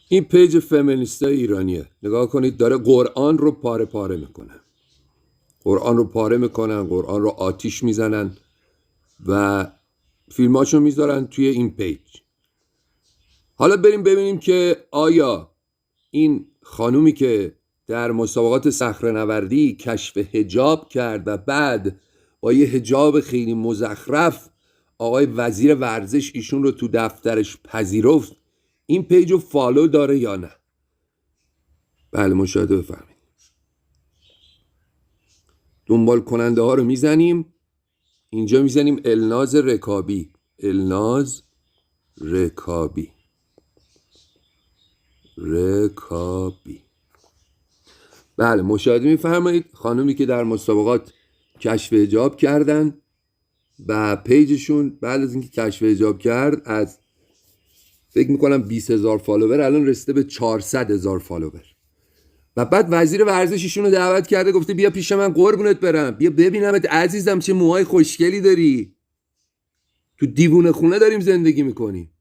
این پیج فمینیستای ایرانیه، نگاه کنید داره قرآن رو پاره پاره میکنه، قرآن رو پاره میکنن، قرآن رو آتیش میزنن و فیلماشو میذارن توی این پیج. حالا بریم ببینیم که آیا این خانومی که در مسابقات صخره‌نوردی کشف حجاب کرد و بعد با یه حجاب خیلی مزخرف آقای وزیر ورزش ایشون رو تو دفترش پذیرفت، این پیج رو فالو داره یا نه؟ بله، مشاهده بفرمایید. دنبال کننده ها رو میزنیم، اینجا میزنیم الناز رکابی، الناز رکابی، رکابی. بله، مشاهده میفرمایید خانومی که در مسابقات کشف حجاب کردن و پیجشون بعد از اینکه کشف حجاب کرد از فکر میکنم 20,000 فالوور الان رسیده به 400,000 فالوور. و بعد وزیر ورزششون رو دعوت کرده، گفته بیا پیش من قربونت برم، بیا ببینمت عزیزم چه موهای خوشگلی داری، تو دیوونه خونه داریم زندگی میکنیم.